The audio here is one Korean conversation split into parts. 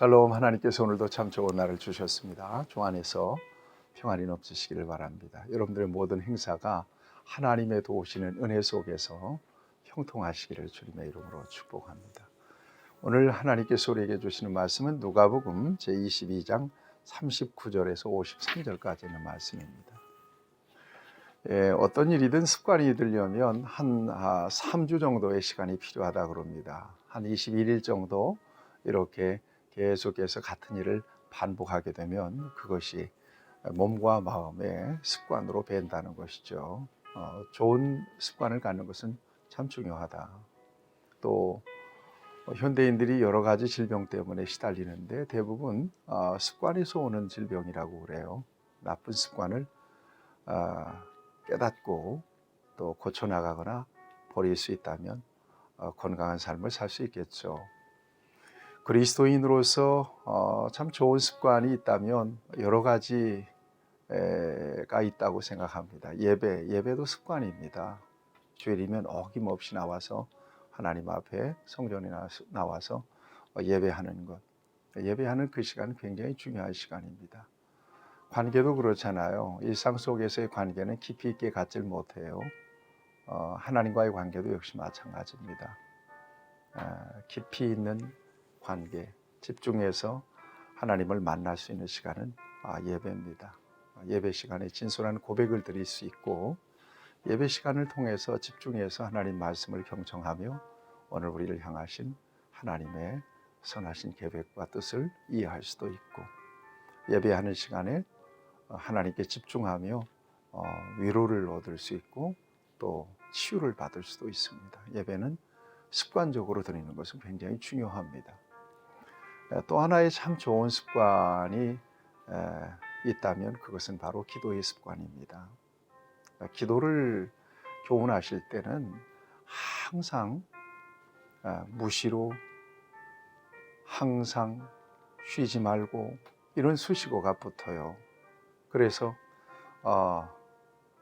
샬롬. 하나님께서 오늘도 참 좋은 날을 주셨습니다. 주 안에서 평안이 넘치시기를 바랍니다. 여러분들의 모든 행사가 하나님의 도우시는 은혜 속에서 형통하시기를 주님의 이름으로 축복합니다. 오늘 하나님께서 우리에게 주시는 말씀은 누가복음 제22장 39절에서 53절까지 있는 말씀입니다. 어떤 일이든 습관이 들려면 한 3주 정도의 시간이 필요하다 그럽니다. 한 21일 정도 이렇게 계속해서 같은 일을 반복하게 되면 그것이 몸과 마음의 습관으로 밴다는 것이죠. 좋은 습관을 갖는 것은 참 중요하다. 또 현대인들이 여러 가지 질병 때문에 시달리는데 대부분 습관에서 오는 질병이라고 그래요. 나쁜 습관을 깨닫고 또 고쳐나가거나 버릴 수 있다면 건강한 삶을 살 수 있겠죠. 그리스도인으로서 참 좋은 습관이 있다면 여러 가지가 있다고 생각합니다. 예배도 습관입니다. 주일이면 어김없이 나와서 하나님 앞에 성전에 나와서 예배하는 것. 예배하는 그 시간은 굉장히 중요한 시간입니다. 관계도 그렇잖아요. 일상 속에서의 관계는 깊이 있게 갖질 못해요. 하나님과의 관계도 역시 마찬가지입니다. 깊이 있는 관계, 집중해서 하나님을 만날 수 있는 시간은 예배입니다. 예배 시간에 진솔한 고백을 드릴 수 있고 예배 시간을 통해서 집중해서 하나님 말씀을 경청하며 오늘 우리를 향하신 하나님의 선하신 계획과 뜻을 이해할 수도 있고 예배하는 시간에 하나님께 집중하며 위로를 얻을 수 있고 또 치유를 받을 수도 있습니다. 예배는 습관적으로 드리는 것은 굉장히 중요합니다. 또 하나의 참 좋은 습관이 있다면 그것은 바로 기도의 습관입니다. 기도를 교훈하실 때는 항상 무시로 항상 쉬지 말고 이런 수식어가 붙어요. 그래서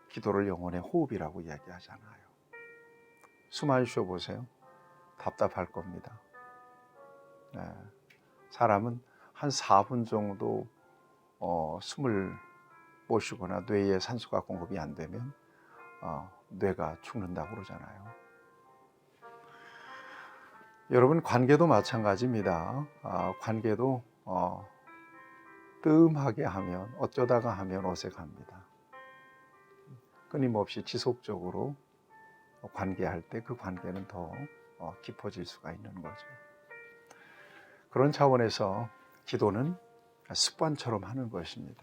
기도를 영혼의 호흡이라고 이야기하잖아요. 숨만 쉬어보세요. 답답할 겁니다. 사람은 한 4분 정도 숨을 못 쉬거나 뇌에 산소가 공급이 안 되면 뇌가 죽는다고 그러잖아요. 여러분, 관계도 마찬가지입니다. 관계도 뜸하게 하면 어쩌다가 하면 어색합니다. 끊임없이 지속적으로 관계할 때 그 관계는 더 깊어질 수가 있는 거죠. 그런 차원에서 기도는 습관처럼 하는 것입니다.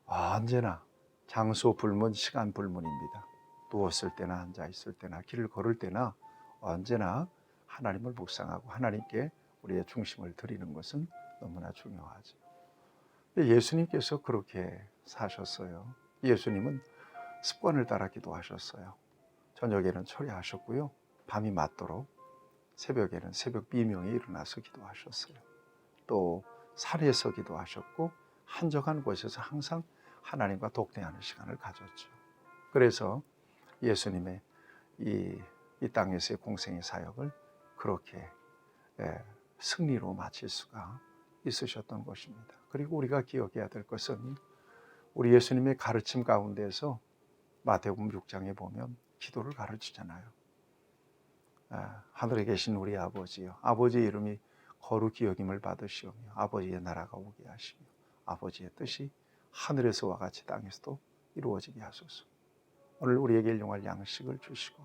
언제나 장소 불문, 시간 불문입니다. 누웠을 때나 앉아있을 때나 길을 걸을 때나 언제나 하나님을 묵상하고 하나님께 우리의 중심을 드리는 것은 너무나 중요하죠. 예수님께서 그렇게 사셨어요. 예수님은 습관을 따라 기도하셨어요. 저녁에는 철야하셨고요. 밤이 맞도록 새벽에는 새벽 비명에 일어나서 기도하셨어요. 또 산에서 기도하셨고 한적한 곳에서 항상 하나님과 독대하는 시간을 가졌죠. 그래서 예수님의 이 땅에서의 공생의 사역을 그렇게 승리로 마칠 수가 있으셨던 것입니다. 그리고 우리가 기억해야 될 것은 우리 예수님의 가르침 가운데서 마태복음 6장에 보면 기도를 가르치잖아요. 하늘에 계신 우리 아버지요, 아버지의 이름이 거룩히 여김을 받으시오며 아버지의 나라가 오게 하시며 아버지의 뜻이 하늘에서와 같이 땅에서도 이루어지게 하소서. 오늘 우리에게 일용할 양식을 주시고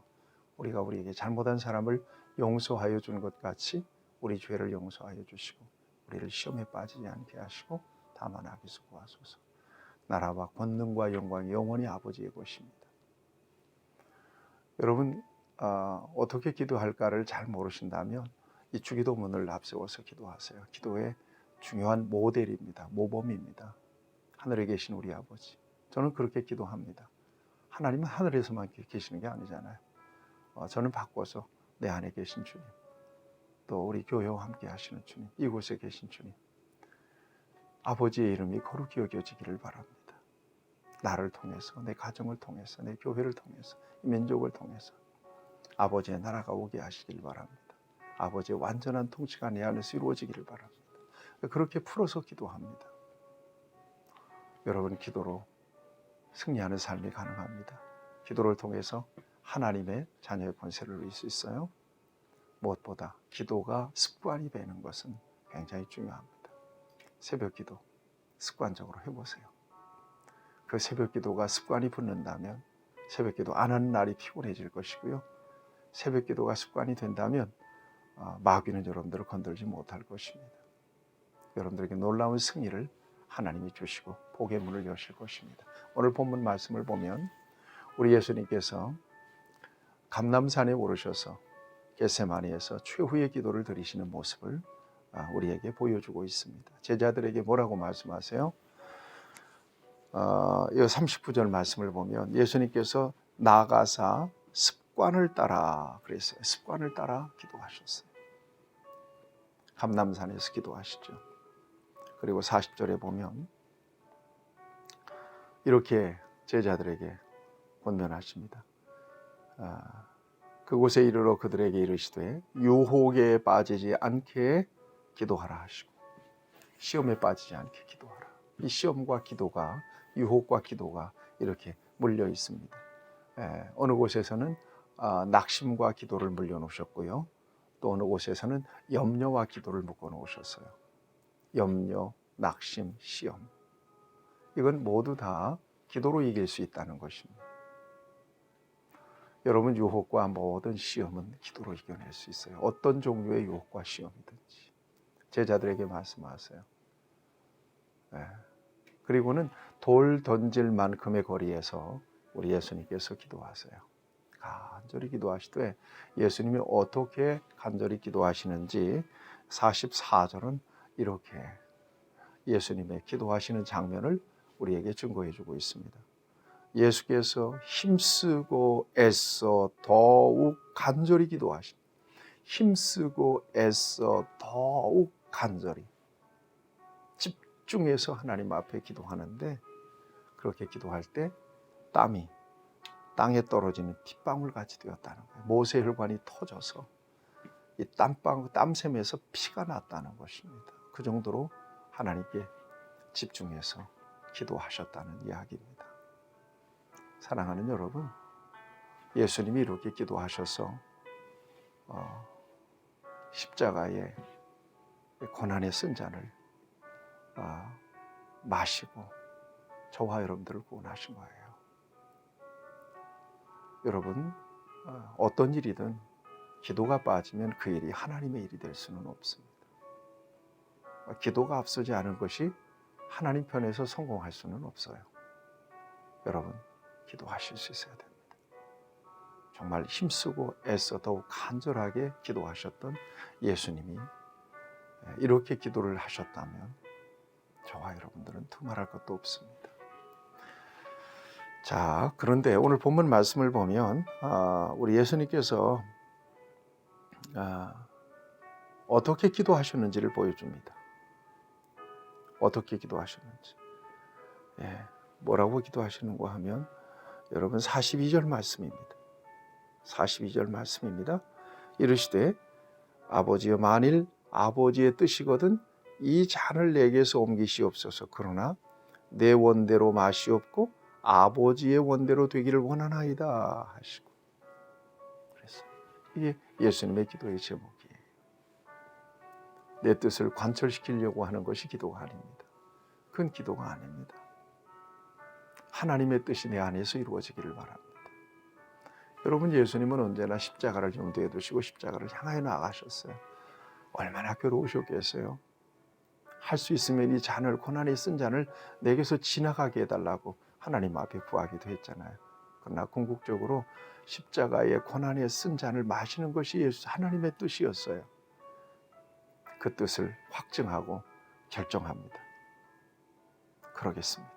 우리가 우리에게 잘못한 사람을 용서하여 준 것 같이 우리 죄를 용서하여 주시고 우리를 시험에 빠지지 않게 하시고 다만 악에서 구하소서. 나라와 권능과 영광이 영원히 아버지의 것입니다. 여러분, 어떻게 기도할까를 잘 모르신다면 이 주기도문을 앞세워서 기도하세요. 기도의 중요한 모델입니다. 모범입니다. 하늘에 계신 우리 아버지. 저는 그렇게 기도합니다. 하나님은 하늘에서만 계시는 게 아니잖아요. 저는 바꿔서 내 안에 계신 주님, 또 우리 교회와 함께 하시는 주님, 이곳에 계신 주님, 아버지의 이름이 거룩히 여겨지기를 바랍니다. 나를 통해서, 내 가정을 통해서, 내 교회를 통해서, 이 민족을 통해서 아버지의 나라가 오게 하시길 바랍니다. 아버지의 완전한 통치가 내 안에서 이루어지기를 바랍니다. 그렇게 풀어서 기도합니다. 여러분, 기도로 승리하는 삶이 가능합니다. 기도를 통해서 하나님의 자녀의 권세를 누릴 수 있어요. 무엇보다 기도가 습관이 되는 것은 굉장히 중요합니다. 새벽 기도 습관적으로 해보세요. 그 새벽 기도가 습관이 붙는다면 새벽 기도 안 하는 날이 피곤해질 것이고요. 새벽 기도가 습관이 된다면 마귀는 여러분들을 건들지 못할 것입니다. 여러분들에게 놀라운 승리를 하나님이 주시고 복의 문을 여실 것입니다. 오늘 본문 말씀을 보면 우리 예수님께서 감람산에 오르셔서 겟세마니에서 최후의 기도를 드리시는 모습을 우리에게 보여주고 있습니다. 제자들에게 뭐라고 말씀하세요? 이 39절 말씀을 보면 예수님께서 나가사 습관을 따라 그랬어요. 습관을 따라 기도하셨어요. 감람산에서 기도하시죠. 그리고 40절에 보면 이렇게 제자들에게 권면하십니다. 그곳에 이르러 그들에게 이르시되 유혹에 빠지지 않게 기도하라 하시고 시험에 빠지지 않게 기도하라. 이 시험과 기도가 유혹과 기도가 이렇게 물려 있습니다. 어느 곳에서는 낙심과 기도를 물려놓으셨고요. 또 어느 곳에서는 염려와 기도를 묶어놓으셨어요. 염려, 낙심, 시험. 이건 모두 다 기도로 이길 수 있다는 것입니다. 여러분, 유혹과 모든 시험은 기도로 이겨낼 수 있어요. 어떤 종류의 유혹과 시험이든지. 제자들에게 말씀하세요. 그리고는 돌 던질 만큼의 거리에서 우리 예수님께서 기도하세요. 간절히 기도하시되 예수님이 어떻게 간절히 기도하시는지 44절은 이렇게 예수님의 기도하시는 장면을 우리에게 증거해 주고 있습니다. 예수께서 힘쓰고 애써 더욱 간절히 기도하십니다. 힘쓰고 애써 더욱 간절히 집중해서 하나님 앞에 기도하는데 그렇게 기도할 때 땀이 땅에 떨어지는 핏방울 같이 되었다는 거예요. 모세 혈관이 터져서 이 땀샘에서 피가 났다는 것입니다. 그 정도로 하나님께 집중해서 기도하셨다는 이야기입니다. 사랑하는 여러분, 예수님이 이렇게 기도하셔서 십자가의 고난의 쓴 잔을 마시고 저와 여러분들을 구원하신 거예요. 여러분, 어떤 일이든 기도가 빠지면 그 일이 하나님의 일이 될 수는 없습니다. 기도가 앞서지 않은 것이 하나님 편에서 성공할 수는 없어요. 여러분, 기도하실 수 있어야 됩니다. 정말 힘쓰고 애써 더욱 간절하게 기도하셨던 예수님이 이렇게 기도를 하셨다면 저와 여러분들은 두말할 것도 없습니다. 자, 그런데 오늘 본문 말씀을 보면 우리 예수님께서 어떻게 기도하셨는지를 보여줍니다. 어떻게 기도하셨는지. 뭐라고 기도하시는가 하면 여러분 42절 말씀입니다. 42절 말씀입니다. 이르시되 아버지여 만일 아버지의 뜻이거든 이 잔을 내게서 옮기시옵소서. 그러나 내 원대로 마시옵고 아버지의 원대로 되기를 원하나이다 하시고 그랬어요. 이게 예수님의 기도의 제목이에요. 내 뜻을 관철시키려고 하는 것이 기도가 아닙니다. 그건 기도가 아닙니다. 하나님의 뜻이 내 안에서 이루어지기를 바랍니다. 여러분, 예수님은 언제나 십자가를 염두에 두시고 십자가를 향하여 나가셨어요. 얼마나 괴로우셨겠어요. 할 수 있으면 이 잔을, 고난의 쓴 잔을 내게서 지나가게 해달라고 하나님 앞에 구하기도 했잖아요. 그러나 궁극적으로 십자가의 고난의 쓴 잔을 마시는 것이 하나님의 뜻이었어요. 그 뜻을 확증하고 결정합니다. 그러겠습니다.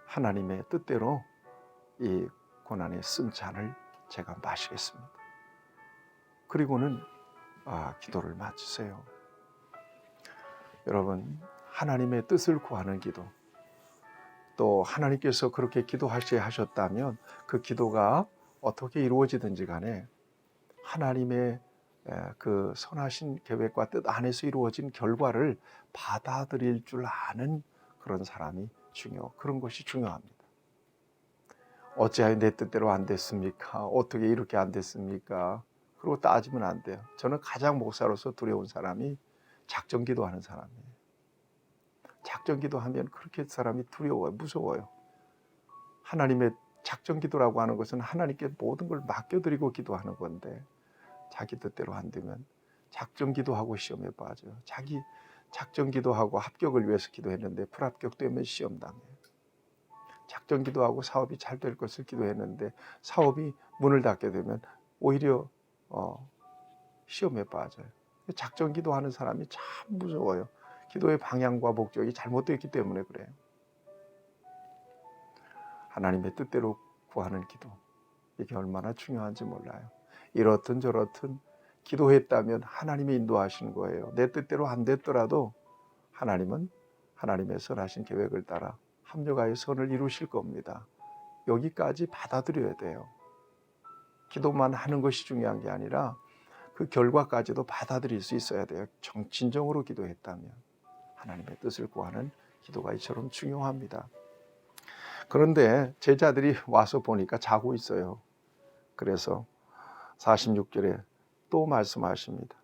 하나님의 뜻대로 이 고난의 쓴 잔을 제가 마시겠습니다. 그리고는 기도를 마치세요. 여러분, 하나님의 뜻을 구하는 기도, 또 하나님께서 그렇게 기도하셔야 하셨다면 그 기도가 어떻게 이루어지든지 간에 하나님의 그 선하신 계획과 뜻 안에서 이루어진 결과를 받아들일 줄 아는 그런 사람이 그런 것이 중요합니다. 어찌하여 내 뜻대로 안 됐습니까? 어떻게 이렇게 안 됐습니까? 그러고 따지면 안 돼요. 저는 가장 목사로서 두려운 사람이 작정 기도하는 사람이에요. 작정 기도하면 그렇게 사람이 두려워요. 무서워요. 하나님의 작정 기도라고 하는 것은 하나님께 모든 걸 맡겨드리고 기도하는 건데 자기 뜻대로 안 되면 작정 기도하고 시험에 빠져요. 자기 작정 기도하고 합격을 위해서 기도했는데 불합격되면 시험 당해요. 작정 기도하고 사업이 잘 될 것을 기도했는데 사업이 문을 닫게 되면 오히려 시험에 빠져요. 작정 기도하는 사람이 참 무서워요. 기도의 방향과 목적이 잘못되었기 때문에 그래요. 하나님의 뜻대로 구하는 기도, 이게 얼마나 중요한지 몰라요. 이렇든 저렇든 기도했다면 하나님이 인도하시는 거예요. 내 뜻대로 안 됐더라도 하나님은 하나님의 선하신 계획을 따라 합력하여 선을 이루실 겁니다. 여기까지 받아들여야 돼요. 기도만 하는 것이 중요한 게 아니라 그 결과까지도 받아들일 수 있어야 돼요. 진정으로 기도했다면 하나님의 뜻을 구하는 기도가 이처럼 중요합니다. 그런데 제자들이 와서 보니까 자고 있어요. 그래서 46절에 또 말씀하십니다.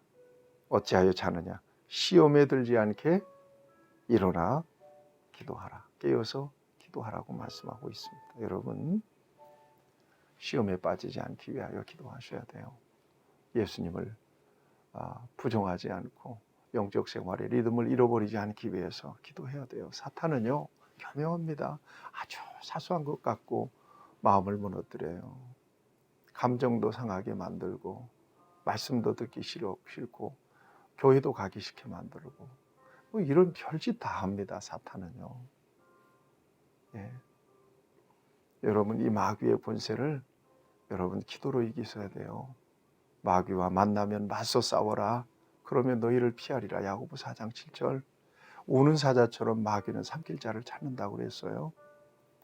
어찌하여 자느냐? 시험에 들지 않게 일어나 기도하라. 깨어서 기도하라고 말씀하고 있습니다. 여러분, 시험에 빠지지 않기 위하여 기도하셔야 돼요. 예수님을 부정하지 않고 영적 생활의 리듬을 잃어버리지 않기 위해서 기도해야 돼요. 사탄은요, 교묘합니다. 아주 사소한 것 같고 마음을 무너뜨려요. 감정도 상하게 만들고 말씀도 듣기 싫고 교회도 가기 싫게 만들고 뭐 이런 별짓 다 합니다. 사탄은요. 예. 여러분, 이 마귀의 본세를 여러분 기도로 이기셔야 돼요. 마귀와 만나면 맞서 싸워라. 그러면 너희를 피하리라. 야고보 4장 7절. 우는 사자처럼 마귀는 삼킬 자를 찾는다고 그랬어요.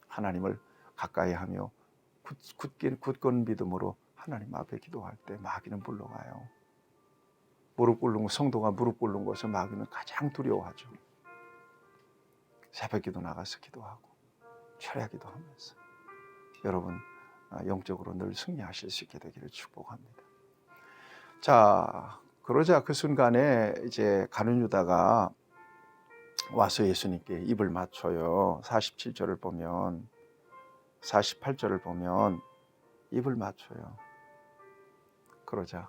하나님을 가까이 하며 굳건 믿음으로 하나님 앞에 기도할 때 마귀는 물러가요. 성도가 무릎 꿇는 것을 마귀는 가장 두려워하죠. 새벽기도 나가서 기도하고 철야기도 하면서 여러분 영적으로 늘 승리하실 수 있게 되기를 축복합니다. 자, 그러자 그 순간에 이제 가룟 유다가 와서 예수님께 입을 맞춰요. 47절을 보면 48절을 보면 입을 맞춰요. 그러자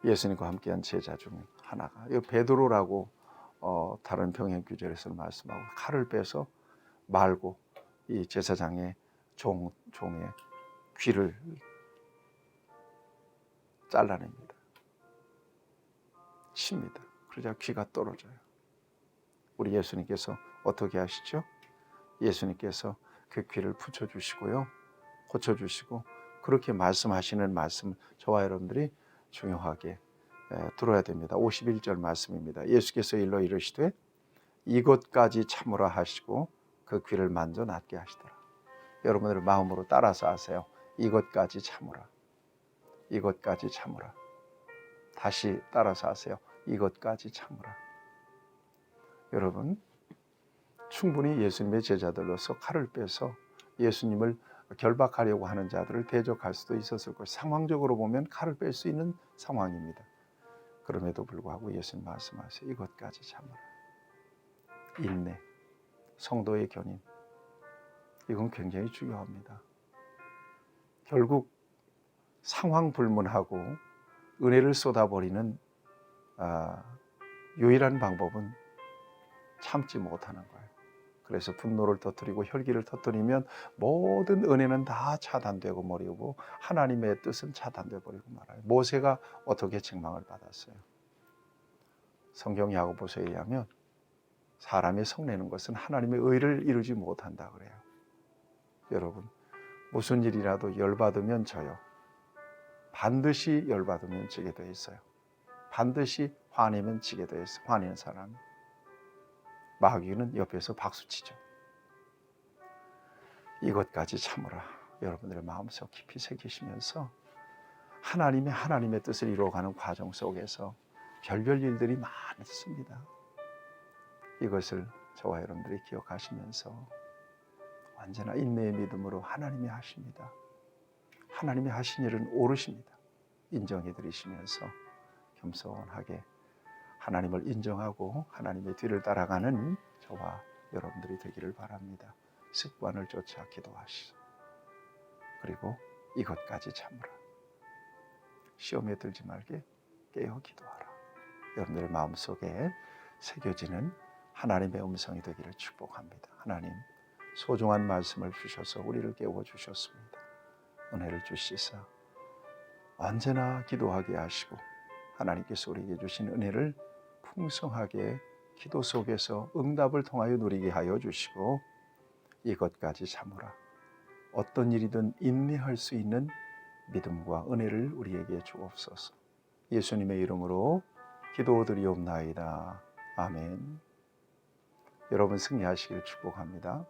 예수님과 함께한 제자 중 하나가 베드로라고 다른 병행 규절에서는 말씀하고 칼을 빼서 말고 이 제사장의 종의 귀를 잘라냅니다. 칩니다. 그러자 귀가 떨어져요. 우리 예수님께서 어떻게 하시죠? 예수님께서 그 귀를 붙여주시고요. 고쳐주시고 그렇게 말씀하시는 말씀 저와 여러분들이 중요하게 들어야 됩니다. 51절 말씀입니다. 예수께서 일러 이르시되 이것까지 참으라 하시고 그 귀를 만져 낫게 하시더라. 여러분들 마음으로 따라서 하세요. 이것까지 참으라. 이것까지 참으라. 다시 따라서 하세요. 이것까지 참으라. 여러분, 충분히 예수님의 제자들로서 칼을 빼서 예수님을 결박하려고 하는 자들을 대적할 수도 있었을 것이고 상황적으로 보면 칼을 뺄 수 있는 상황입니다. 그럼에도 불구하고 예수님 말씀하세요. 이것까지 참으라. 인내, 성도의 견인, 이건 굉장히 중요합니다. 결국 상황 불문하고 은혜를 쏟아버리는 유일한 방법은 참지 못하는 거예요. 그래서 분노를 터뜨리고 혈기를 터뜨리면 모든 은혜는 다 차단되고 버리고 하나님의 뜻은 차단되어 버리고 말아요. 모세가 어떻게 책망을 받았어요? 성경 야고보서에 의하면 사람이 성내는 것은 하나님의 의를 이루지 못한다 그래요. 여러분, 무슨 일이라도 열받으면 져요. 반드시 열받으면 지게 돼 있어요. 반드시 화내면 지게 돼 있어요. 화내는 사람. 마귀는 옆에서 박수치죠. 이것까지 참으라. 여러분들의 마음속 깊이 새기시면서 하나님의 뜻을 이루어가는 과정 속에서 별별 일들이 많습니다. 이것을 저와 여러분들이 기억하시면서 언제나 인내의 믿음으로 하나님이 하십니다. 하나님이 하신 일은 옳으십니다. 인정해 드리시면서 겸손하게 하나님을 인정하고 하나님의 뒤를 따라가는 저와 여러분들이 되기를 바랍니다. 습관을 쫓아 기도하시소. 그리고 이것까지 참으라. 시험에 들지 말게 깨어 기도하라. 여러분들의 마음속에 새겨지는 하나님의 음성이 되기를 축복합니다. 하나님, 소중한 말씀을 주셔서 우리를 깨워 주셨습니다. 은혜를 주시사 언제나 기도하게 하시고 하나님께서 우리에게 주신 은혜를 풍성하게 기도 속에서 응답을 통하여 누리게 하여 주시고 이것까지 참으라. 어떤 일이든 인내할 수 있는 믿음과 은혜를 우리에게 주옵소서. 예수님의 이름으로 기도드리옵나이다. 아멘. 여러분 승리하시길 축복합니다.